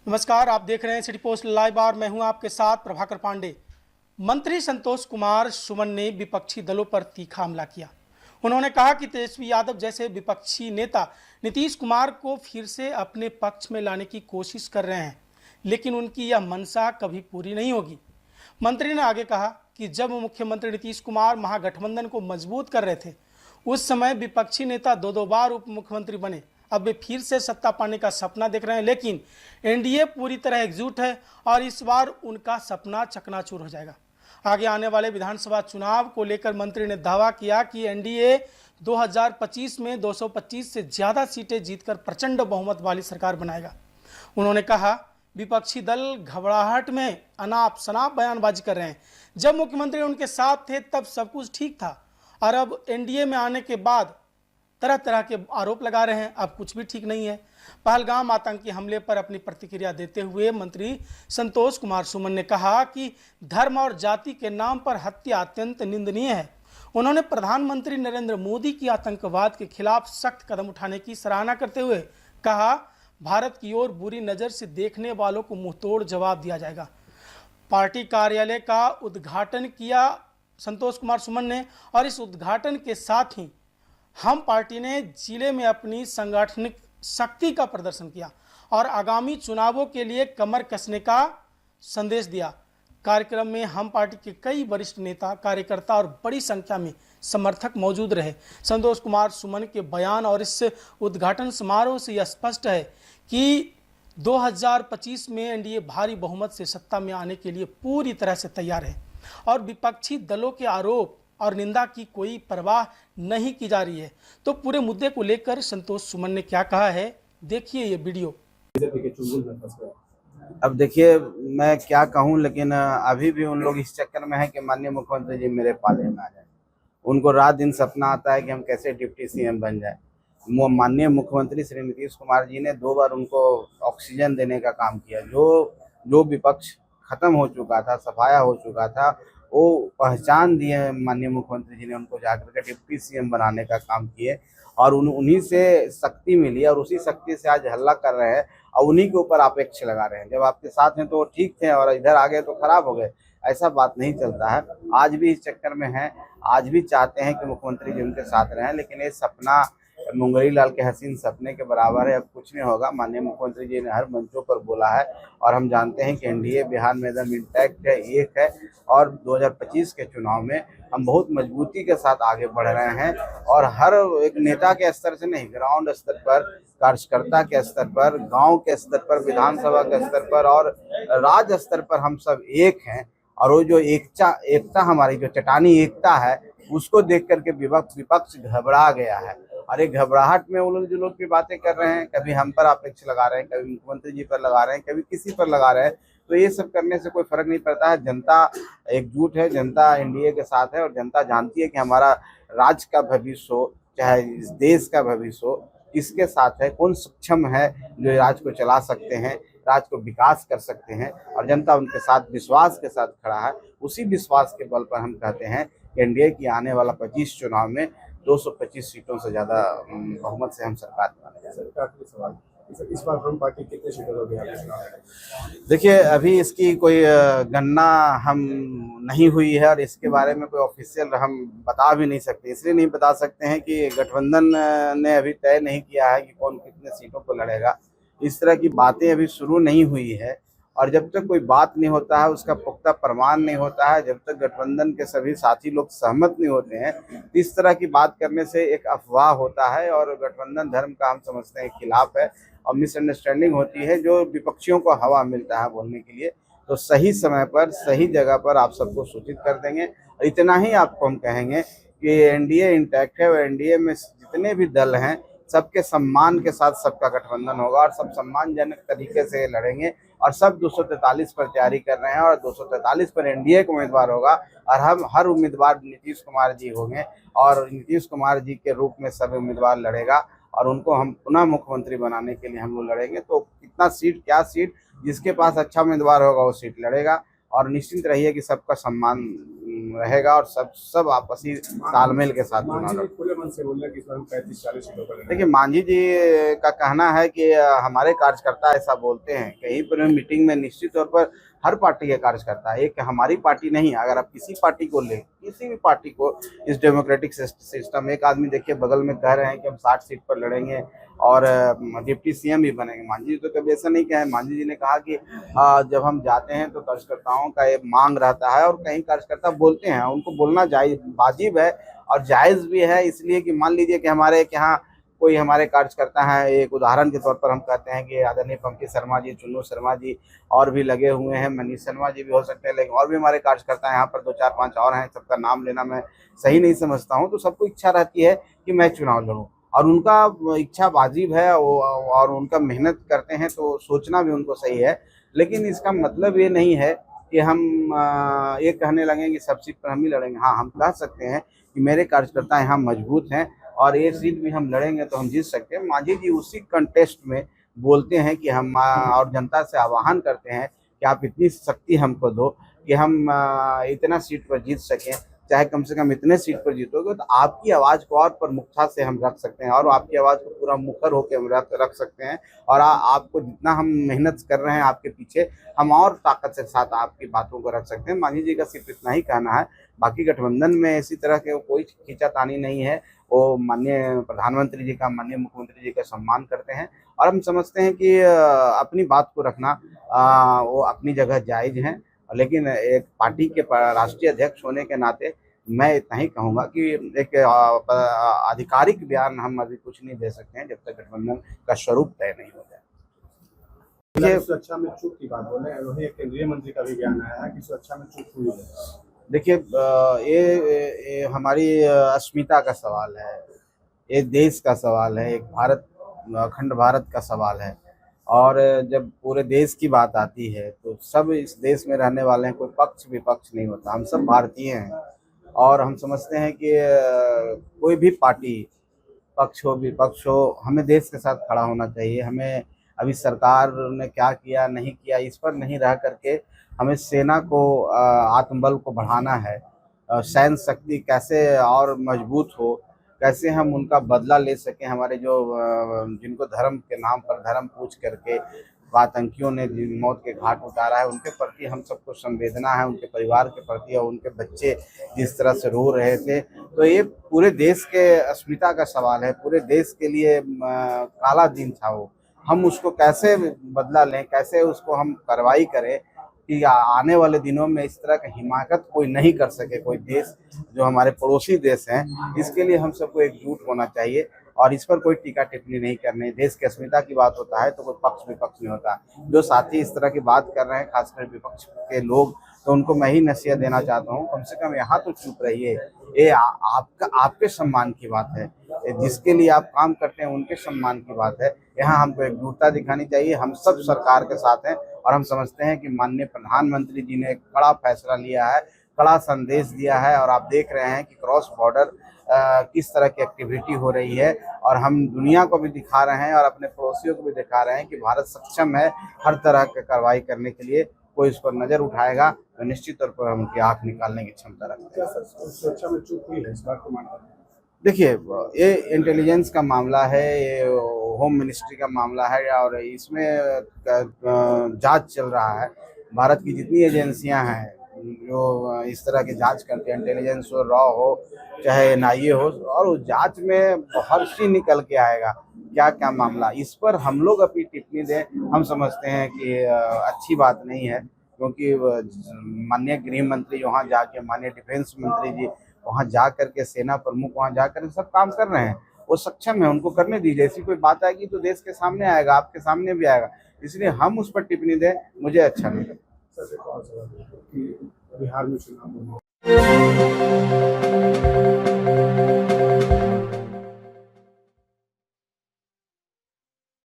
नमस्कार, आप देख रहे हैं सिटी पोस्ट लाइव और मैं हूं आपके साथ प्रभाकर पांडे। मंत्री संतोष कुमार सुमन ने विपक्षी दलों पर तीखा हमला किया। उन्होंने कहा कि तेजस्वी यादव जैसे विपक्षी नेता नीतीश कुमार को फिर से अपने पक्ष में लाने की कोशिश कर रहे हैं, लेकिन उनकी यह मंशा कभी पूरी नहीं होगी। मंत्री ने आगे कहा कि जब मुख्यमंत्री नीतीश कुमार महागठबंधन को मजबूत कर रहे थे, उस समय विपक्षी नेता दो बार उप मुख्यमंत्री बने। अब वे फिर से सत्ता पाने का सपना देख रहे हैं, लेकिन एनडीए पूरी तरह एकजुट है और इस बार उनका सपना चकनाचूर हो जाएगा। आगे आने वाले विधानसभा चुनाव को लेकर मंत्री ने दावा किया कि एनडीए 2025 में 225 से ज़्यादा सीटें जीतकर प्रचंड बहुमत वाली सरकार बनाएगा। उन्होंने कहा, विपक्षी दल घबराहट में अनाप शनाप बयानबाजी कर रहे हैं। जब मुख्यमंत्री उनके साथ थे तब सब कुछ ठीक था, और अब एनडीए में आने के बाद तरह तरह के आरोप लगा रहे हैं। अब कुछ भी ठीक नहीं है। पहलगाम आतंकी हमले पर अपनी प्रतिक्रिया देते हुए मंत्री संतोष कुमार सुमन ने कहा कि धर्म और जाति के नाम पर हत्या अत्यंत निंदनीय है। उन्होंने प्रधानमंत्री नरेंद्र मोदी की आतंकवाद के खिलाफ सख्त कदम उठाने की सराहना करते हुए कहा, भारत की ओर बुरी नज़र से देखने वालों को मुंहतोड़ जवाब दिया जाएगा। पार्टी कार्यालय का उद्घाटन किया संतोष कुमार सुमन ने, और इस उद्घाटन के साथ ही हम पार्टी ने जिले में अपनी सांगठनिक शक्ति का प्रदर्शन किया और आगामी चुनावों के लिए कमर कसने का संदेश दिया। कार्यक्रम में हम पार्टी के कई वरिष्ठ नेता, कार्यकर्ता और बड़ी संख्या में समर्थक मौजूद रहे। संतोष कुमार सुमन के बयान और इस उद्घाटन समारोह से यह स्पष्ट है कि 2025 में एनडीए भारी बहुमत से सत्ता में आने के लिए पूरी तरह से तैयार है और विपक्षी दलों के आरोप और निंदा की कोई परवाह नहीं की जा रही है। तो पूरे मुद्दे को लेकर संतोष सुमन ने क्या कहा है, देखिए ये वीडियो। अब देखिए, मैं क्या कहूं, लेकिन अभी भी उन लोग इस चक्कर में है कि माननीय मुख्यमंत्री जी मेरे पाले में आ जाए। उनको रात दिन सपना आता है कि हम कैसे डिप्टी सीएम बन जाए। माननीय मुख्यमंत्री श्री नीतीश कुमार जी ने 2 बार उनको ऑक्सीजन देने का काम किया। जो विपक्ष खत्म हो चुका था, सफाया हो चुका था, वो पहचान दिए माननीय मुख्यमंत्री जी ने, उनको जाकर के डिप्टी सीएम बनाने का काम किए और उन्हीं से शक्ति मिली और उसी शक्ति से आज हल्ला कर रहे हैं और उन्हीं के ऊपर आपेक्ष लगा रहे हैं। जब आपके साथ हैं तो वो ठीक थे और इधर आ गए तो खराब हो गए, ऐसा बात नहीं चलता है। आज भी इस चक्कर में हैं, आज भी चाहते हैं कि मुख्यमंत्री जी उनके साथ रहें, लेकिन ये सपना मुंगरी लाल के हसीन सपने के बराबर है। अब कुछ नहीं होगा। माननीय मुख्यमंत्री जी ने हर मंचों पर बोला है और हम जानते हैं कि एनडीए बिहार में एकदम इंटैक्ट है, एक है, और 2025 के चुनाव में हम बहुत मजबूती के साथ आगे बढ़ रहे हैं और हर एक नेता के स्तर से नहीं, ग्राउंड स्तर पर, कार्यकर्ता के स्तर पर, गांव के स्तर पर, विधानसभा के स्तर पर और राज्य स्तर पर हम सब एक हैं। और वो जो एकता हमारी जो चट्टानी एकता है, उसको देख करके विपक्ष घबरा गया है। और एक घबराहट में वो लोग जो लोग भी बातें कर रहे हैं, कभी हम पर अपेक्षा लगा रहे हैं, कभी मुख्यमंत्री जी पर लगा रहे हैं, कभी किसी पर लगा रहे हैं, तो ये सब करने से कोई फर्क नहीं पड़ता है। जनता एकजुट है, जनता एनडीए के साथ है और जनता जानती है कि हमारा राज्य का भविष्य हो, चाहे इस देश का भविष्य हो, किसके साथ है, कौन सक्षम है जो राज्य को चला सकते हैं, राज्य को विकास कर सकते हैं, और जनता उनके साथ विश्वास के साथ खड़ा है। उसी विश्वास के बल पर हम कहते हैं कि एनडीए की आने वाला 25 चुनाव में 225 सीटों से ज़्यादा बहुमत से हम सरकार बनाने। इस बार हम पार्टी कितने सीटों को बिहार में? देखिए, अभी इसकी कोई गणना हम नहीं हुई है और इसके बारे में कोई ऑफिशियल हम बता भी नहीं सकते। इसलिए नहीं बता सकते हैं कि गठबंधन ने अभी तय नहीं किया है कि कौन कितने सीटों को लड़ेगा। इस तरह की बातें अभी शुरू नहीं हुई है और जब तक कोई बात नहीं होता है, उसका पुख्ता प्रमाण नहीं होता है, जब तक गठबंधन के सभी साथी लोग सहमत नहीं होते हैं, इस तरह की बात करने से एक अफवाह होता है और गठबंधन धर्म का हम समझते हैं खिलाफ है और मिसअंडरस्टैंडिंग होती है, जो विपक्षियों को हवा मिलता है बोलने के लिए। तो सही समय पर, सही जगह पर आप सबको सूचित कर देंगे। इतना ही आपको हम कहेंगे कि एनडीए इंटैक्ट है और एनडीए में जितने भी दल हैं सबके सम्मान के साथ सबका गठबंधन होगा और सब सम्मानजनक तरीके से लड़ेंगे और सब 243 पर तैयारी कर रहे हैं और 243 पर एनडीए का उम्मीदवार होगा और हम हर उम्मीदवार नीतीश कुमार जी होंगे और नीतीश कुमार जी के रूप में सब उम्मीदवार लड़ेगा और उनको हम पुनः मुख्यमंत्री बनाने के लिए हम लोग लड़ेंगे। तो कितना सीट, क्या सीट, जिसके पास अच्छा उम्मीदवार होगा वो सीट लड़ेगा और निश्चिंत रहिए कि सबका सम्मान रहेगा और सब आपसी तालमेल के साथ चुनाव। से बोल रहे हैं कि इस बार हम 35-40 सीटों पर लड़ेंगे। देखिए, मांझी जी का कहना है कि हमारे कार्यकर्ता ऐसा बोलते हैं। कहीं पर भी मीटिंग में निश्चित तौर पर हर पार्टी के कार्यकर्ता, एक हमारी पार्टी नहीं, अगर आप किसी पार्टी को ले, किसी भी पार्टी को, इस डेमोक्रेटिक सिस्टम, एक आदमी देखिए बगल में कह रहे हैं कि हम 60 सीट पर लड़ेंगे और डिप्टी सीएम भी बनेंगे। मांझी जी तो कभी ऐसा नहीं कहा है। मांझी जी ने कहा कि जब हम जाते हैं तो कार्यकर्ताओं का एक मांग रहता है और कहीं कार्यकर्ता बोलते हैं, उनको बोलना जायज वाजिब है और जायज़ भी है। इसलिए कि मान लीजिए कि हमारे यहाँ कोई हमारे कार्यकर्ता हैं, एक उदाहरण के तौर पर हम कहते हैं कि आदरणीय पंकज शर्मा जी, चुन्नू शर्मा जी और भी लगे हुए हैं, मनीष शर्मा जी भी हो सकते हैं, लेकिन और भी हमारे कार्यकर्ता यहाँ पर 2 4 5 और हैं, सबका नाम लेना मैं सही नहीं समझता हूँ। तो सबको इच्छा रहती है कि मैं चुनाव लड़ूँ और उनका इच्छा वाजिब है और उनका मेहनत करते हैं तो सोचना भी उनको सही है। लेकिन इसका मतलब ये नहीं है कि हम ये कहने लगें कि सब सीट पर हम ही लड़ेंगे। हाँ, हम कह सकते हैं कि मेरे कार्यकर्ता यहाँ मजबूत हैं और ये सीट भी हम लड़ेंगे तो हम जीत सकते हैं। मांझी जी उसी कंटेस्ट में बोलते हैं कि हम और जनता से आह्वान करते हैं कि आप इतनी शक्ति हमको दो कि हम इतना सीट पर जीत सकें। चाहे कम से कम इतने सीट पर जीतोगे तो आपकी आवाज़ को और प्रमुखता से हम रख सकते हैं और आपकी आवाज़ को पूरा मुखर होकर हम रख सकते हैं। और आपको जितना हम मेहनत कर रहे हैं आपके पीछे, हम और ताकत के साथ आपकी बातों को रख सकते हैं। मांझी जी का सिर्फ इतना ही कहना है। बाकी गठबंधन में इसी तरह के कोई खींचातानी नहीं है। वो माननीय प्रधानमंत्री जी का, माननीय मुख्यमंत्री जी का सम्मान करते हैं और हम समझते हैं कि अपनी बात को रखना वो अपनी जगह जायज़ है। लेकिन एक पार्टी के राष्ट्रीय अध्यक्ष होने के नाते मैं इतना ही कहूँगा कि एक आधिकारिक बयान हम अभी कुछ नहीं दे सकते हैं जब तक गठबंधन का स्वरूप तय नहीं हो जाए। ये सुरक्षा में चूक की बात बोले, वही एक केंद्रीय मंत्री का भी बयान आया है कि सुरक्षा में चूक हुई है। देखिए, ये हमारी अस्मिता का सवाल है, ये देश का सवाल है, एक भारत, अखंड भारत का सवाल है। और जब पूरे देश की बात आती है तो सब इस देश में रहने वाले हैं, कोई पक्ष विपक्ष नहीं होता, हम सब भारतीय हैं। और हम समझते हैं कि कोई भी पार्टी, पक्ष हो विपक्ष हो, हमें देश के साथ खड़ा होना चाहिए। हमें अभी सरकार ने क्या किया नहीं किया इस पर नहीं रह करके हमें सेना को, आत्मबल को बढ़ाना है। सैन्य शक्ति कैसे और मजबूत हो, कैसे हम उनका बदला ले सकें। हमारे जो जिनको धर्म के नाम पर धर्म पूछ करके आतंकियों ने मौत के घाट उतारा है, उनके प्रति हम सबको संवेदना है, उनके परिवार के प्रति। और उनके बच्चे जिस तरह से रो रहे थे, तो ये पूरे देश के अस्मिता का सवाल है। पूरे देश के लिए काला दिन था वो। हम उसको कैसे बदला लें, कैसे उसको हम कार्रवाई करें कि आने वाले दिनों में इस तरह का हिमाकत कोई नहीं कर सके, कोई देश जो हमारे पड़ोसी देश हैं। इसके लिए हम सबको एकजुट होना चाहिए और इस पर कोई टीका टिप्पणी नहीं करनी। देश की अस्मिता की बात होता है तो कोई पक्ष विपक्ष नहीं होता। जो साथी इस तरह की बात कर रहे हैं, खासकर विपक्ष के लोग, तो उनको मैं ही नसीहत देना चाहता हूँ, कम से कम यहाँ तो चुप रहिए। ये आपके सम्मान की बात है, जिसके लिए आप काम करते हैं उनके सम्मान की बात है। यहाँ हमको एकजुटता दिखानी चाहिए। हम सब सरकार के साथ हैं और हम समझते हैं कि माननीय प्रधानमंत्री जी ने एक बड़ा फैसला लिया है, बड़ा संदेश दिया है। और आप देख रहे हैं कि क्रॉस बॉर्डर किस तरह की एक्टिविटी हो रही है और हम दुनिया को भी दिखा रहे हैं और अपने पड़ोसियों को भी दिखा रहे हैं कि भारत सक्षम है हर तरह की कार्रवाई करने के लिए। कोई इस पर नजर उठाएगा तो निश्चित तौर पर हम उनकी आंख निकालने की क्षमता रखते हैं। सुरक्षा में चूक हुई है, इस बात को मानते हैं? देखिए, ये इंटेलिजेंस का मामला है, ये होम मिनिस्ट्री का मामला है और इसमें जांच चल रहा है। भारत की जितनी एजेंसियां हैं जो इस तरह की जांच करते हैं, इंटेलिजेंस हो, रॉ हो, चाहे एनआईए हो, और उस जांच में हर्षी निकल के आएगा क्या क्या मामला। इस पर हम लोग अपनी टिप्पणी दें, हम समझते हैं कि अच्छी बात नहीं है। क्योंकि माननीय गृह मंत्री वहाँ जाके, माननीय डिफेंस मंत्री जी वहाँ जा करके, सेना प्रमुख वहाँ जा करके सब काम कर रहे हैं, वो सक्षम है, उनको करने दीजिए। ऐसी कोई बात आएगी तो देश के सामने आएगा, आपके सामने भी आएगा। इसलिए हम उस पर टिप्पणी दें, मुझे अच्छा नहीं लगता। सर, एक और सवाल कि बिहार में चुनाव